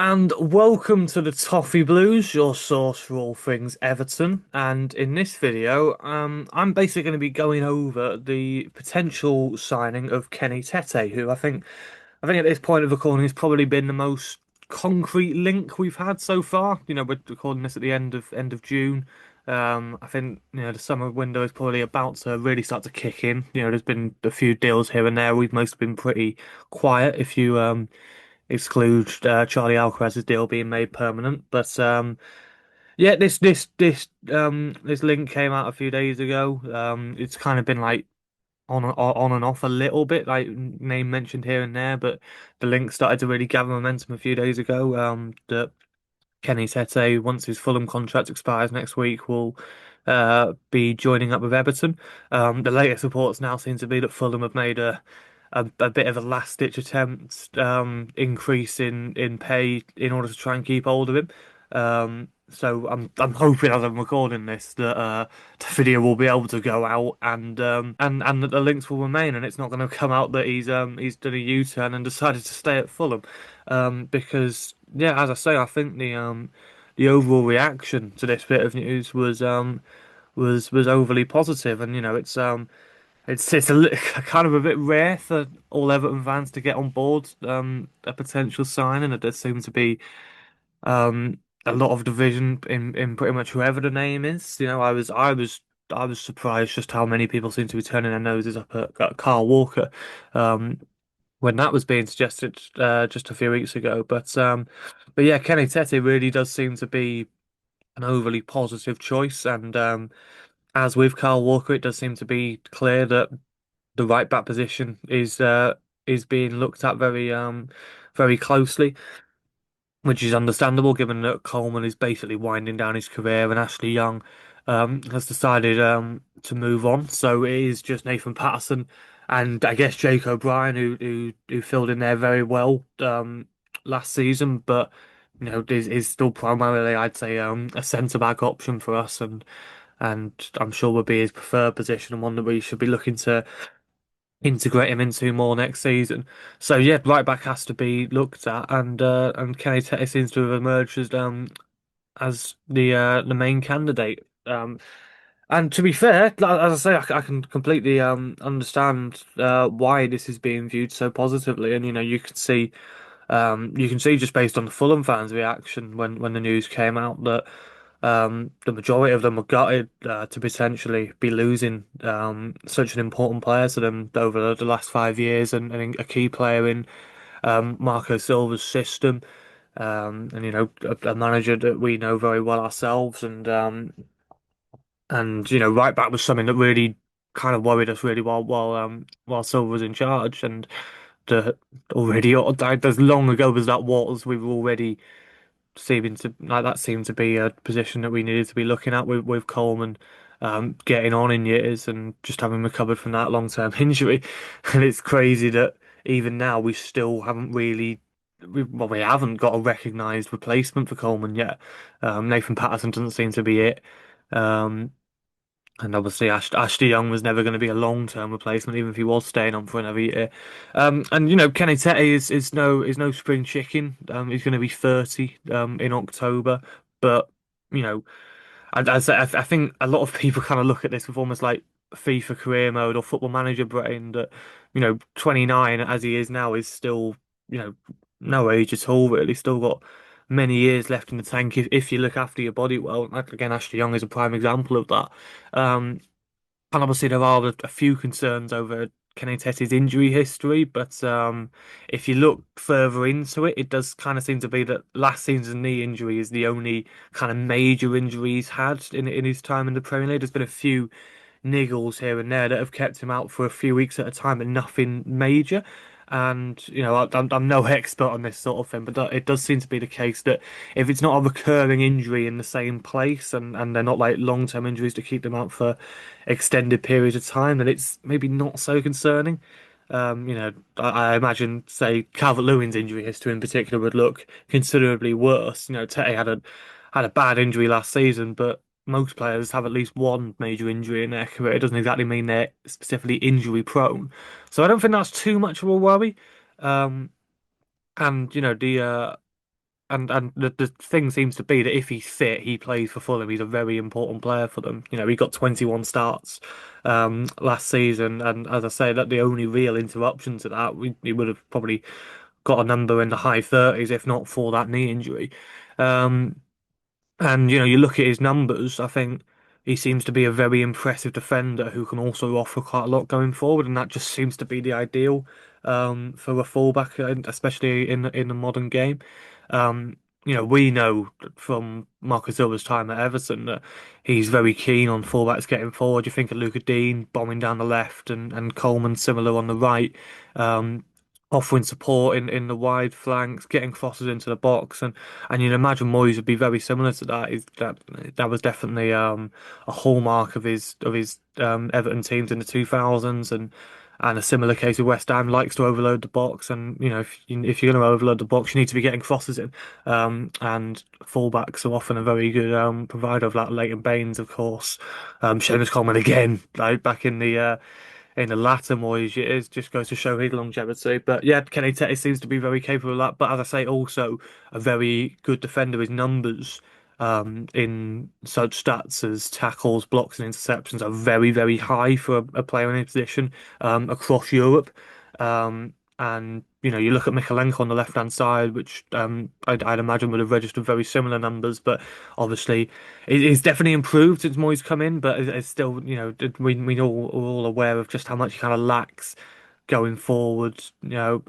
And welcome to the Toffee Blues, your source for all things Everton. And in this video, I'm basically going to be going over the potential signing of Kenny Tete, who I think at this point of recording has probably been the most concrete link we've had so far. We're recording this at the end of June. I think the summer window is probably about to really start to kick in. There's been a few deals here and there. We've mostly been pretty quiet. If you exclude Charlie Alcaraz's deal being made permanent. But yeah, this link came out a few days ago. It's kind of been like on and off a little bit, like name mentioned here and there, but the link started to really gather momentum a few days ago. That Kenny Tete, once his Fulham contract expires next week, will be joining up with Everton. The latest reports now seem to be that Fulham have made a bit of a last-ditch attempt increase in pay in order to try and keep hold of him. So I'm hoping as I'm recording this that the video will be able to go out and that the links will remain and it's not going to come out that he's done a U-turn and decided to stay at Fulham. Because yeah, as I say, I think the overall reaction to this bit of news was overly positive, and kind of a bit rare for all Everton fans to get on board a potential signing. It does seem to be a lot of division in pretty much whoever the name is. I was surprised just how many people seem to be turning their noses up at Carl Walker. Um, when that was being suggested just a few weeks ago. But yeah, Kenny Tete really does seem to be an overly positive choice, and as with Carl Walker, it does seem to be clear that the right back position is being looked at very closely, which is understandable given that Coleman is basically winding down his career and Ashley Young has decided to move on. So it is just Nathan Patterson and I guess Jake O'Brien who filled in there very well last season, but is still primarily I'd say a centre back option for us, and I'm sure would be his preferred position and one that we should be looking to integrate him into more next season. So yeah, right back has to be looked at, and Kenny Tete seems to have emerged as the main candidate. And to be fair, as I say, I can completely understand why this is being viewed so positively, and you can see just based on the Fulham fans' reaction when the news came out that the majority of them were gutted to potentially be losing such an important player to them over the last 5 years, and a key player in Marco Silva's system, and a manager that we know very well ourselves, and right back was something that really kind of worried us really while Silva was in charge, and the already as long ago as that was, we were already seeming to like that seemed to be a position that we needed to be looking at with Coleman getting on in years and just having recovered from that long-term injury. And it's crazy that even now we still haven't really we haven't got a recognised replacement for Coleman yet. Nathan Patterson doesn't seem to be it. Um, and obviously, Ashley Young was never going to be a long-term replacement, even if he was staying on for another year. And Kenny Tete is no spring chicken. He's going to be 30 in October, but you know, I think a lot of people kind of look at this with almost like FIFA career mode or Football Manager brain. That 29 as he is now is still you know no age at all. Really, still got many years left in the tank if you look after your body well. Like, again, Ashley Young is a prime example of that. Um, and obviously there are a few concerns over Kenny Tette's injury history, but if you look further into it, it does kind of seem to be that last season's knee injury is the only kind of major injury he's had in his time in the Premier League. There's been a few niggles here and there that have kept him out for a few weeks at a time, but nothing major. And I'm no expert on this sort of thing, but it does seem to be the case that if it's not a recurring injury in the same place, and they're not like long-term injuries to keep them out for extended periods of time, then it's maybe not so concerning. I imagine, say, Calvert-Lewin's injury history in particular would look considerably worse. Tete had a bad injury last season, but most players have at least one major injury in their career. It doesn't exactly mean they're specifically injury prone. So I don't think that's too much of a worry. And the and the thing seems to be that if he's fit, he plays for Fulham. He's a very important player for them. You know, he got 21 starts last season, and as I say, that the only real interruption to that, we would have probably got a number in the high 30s if not for that knee injury. Um, and you know, you look at his numbers, I think he seems to be a very impressive defender who can also offer quite a lot going forward, and that just seems to be the ideal for a fullback, especially in the modern game. Um, you know, we know from Marcus Silva's time at Everton that he's very keen on fullbacks getting forward. You think of Luca Dean bombing down the left and Coleman similar on the right. Um, Offering support in the wide flanks, getting crosses into the box, and you'd imagine Moyes would be very similar to that. Is that was definitely a hallmark of his Everton teams in the 2000s, and a similar case with West Ham likes to overload the box. And you know, if you're going to overload the box, you need to be getting crosses in. And fullbacks are often a very good provider of that. Leighton Baines, of course, Seamus Coleman again, like back in the latter Moyes years, just goes to show his longevity. But yeah, Kenny Tete seems to be very capable of that. But as I say, also a very good defender. His numbers in such stats as tackles, blocks, and interceptions are very, very high for a player in his position across Europe. And you know, you look at Mikalenko on the left-hand side, which I'd imagine would have registered very similar numbers, but obviously it's definitely improved since Moyes come in. But it's still, you know, we all are all aware of just how much he kind of lacks going forward, you know.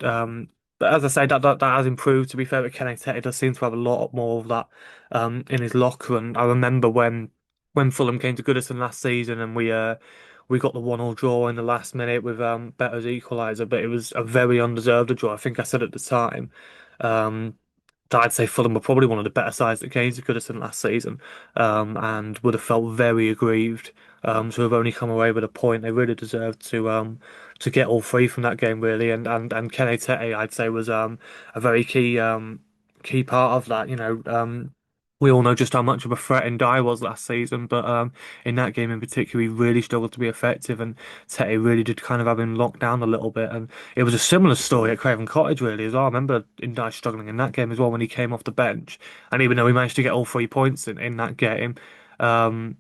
Um, but as I say, that has improved. To be fair, but Kenny Tete does seem to have a lot more of that in his locker. And I remember when Fulham came to Goodison last season, and we got the 1-1 draw in the last minute with Better's equaliser, but it was a very undeserved draw. I think I said at the time. Um, that I'd say Fulham were probably one of the better sides that came to Goodison last season, and would have felt very aggrieved to have only come away with a point. They really deserved to get all three from that game, really. And Kenny Tete, I'd say, was a very key part of that. You know, we all know just how much of a threat Ndiaye was last season, but in that game in particular, he really struggled to be effective, and Tete really did kind of have him locked down a little bit. And it was a similar story at Craven Cottage, really, as well. I remember Ndiaye struggling in that game as well when he came off the bench, and even though he managed to get all 3 points in that game, um,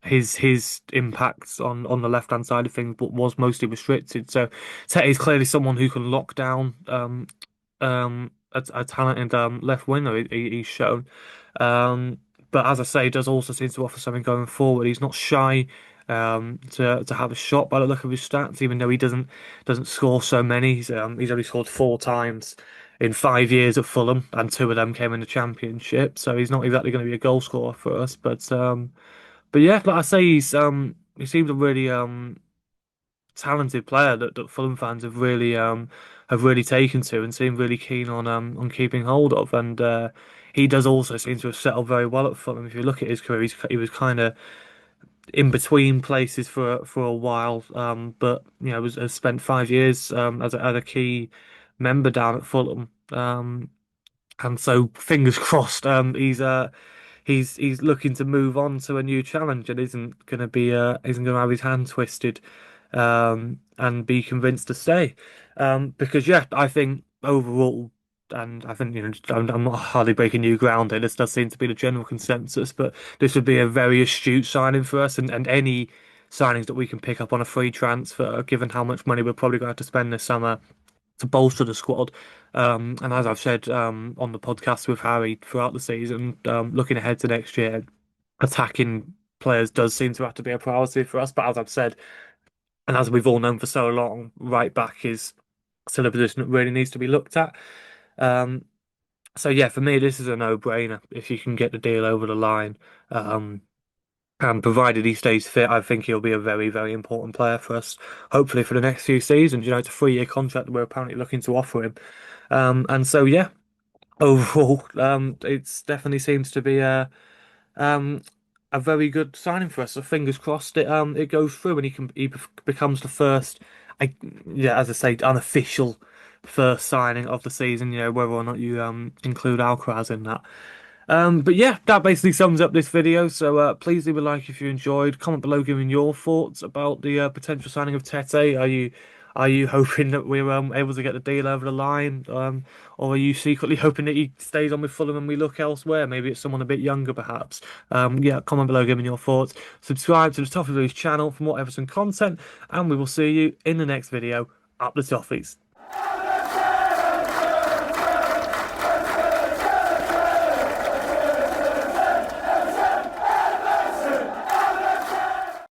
his impacts on the left hand side of things was mostly restricted. So Tete is clearly someone who can lock down a talented left winger. He's shown. Um, but as I say, he does also seem to offer something going forward. He's not shy to have a shot by the look of his stats, even though he doesn't score so many. He's only scored 4 times in 5 years at Fulham, and two of them came in the Championship. So he's not exactly going to be a goal scorer for us. But yeah, like I say, he seems a really talented player that Fulham fans have really taken to and seem really keen on keeping hold of. And he does also seem to have settled very well at Fulham. If you look at his career, he was kind of in between places for a while, but you know, has spent 5 years as a key member down at Fulham. And so fingers crossed, he's looking to move on to a new challenge and isn't gonna have his hand twisted and be convinced to stay. Because yeah, I think overall, and I think, you know, I'm not hardly breaking new ground here. This does seem to be the general consensus, but this would be a very astute signing for us, and any signings that we can pick up on a free transfer, given how much money we're probably going to have to spend this summer to bolster the squad. And as I've said on the podcast with Harry throughout the season, looking ahead to next year, attacking players does seem to have to be a priority for us. But as I've said, and as we've all known for so long, right back is still a position that really needs to be looked at. Um, so yeah, for me, this is a no-brainer if you can get the deal over the line. Um, and provided he stays fit, I think he'll be a very, very important player for us. Hopefully for the next few seasons. You know, it's a 3-year contract that we're apparently looking to offer him. And so yeah, overall, it's definitely seems to be um, a very good signing for us. So fingers crossed it goes through and becomes the first, I yeah, as I say, unofficial first signing of the season. You know, whether or not you include Alcaraz in that. But yeah, that basically sums up this video. So please leave a like if you enjoyed. Comment below giving your thoughts about the potential signing of Tete. Are you hoping that we're able to get the deal over the line, or are you secretly hoping that he stays on with Fulham and we look elsewhere? Maybe it's someone a bit younger, perhaps. Yeah, comment below, give me your thoughts. Subscribe to the Toffee Blues channel for more Everton content, and we will see you in the next video. Up the Toffees.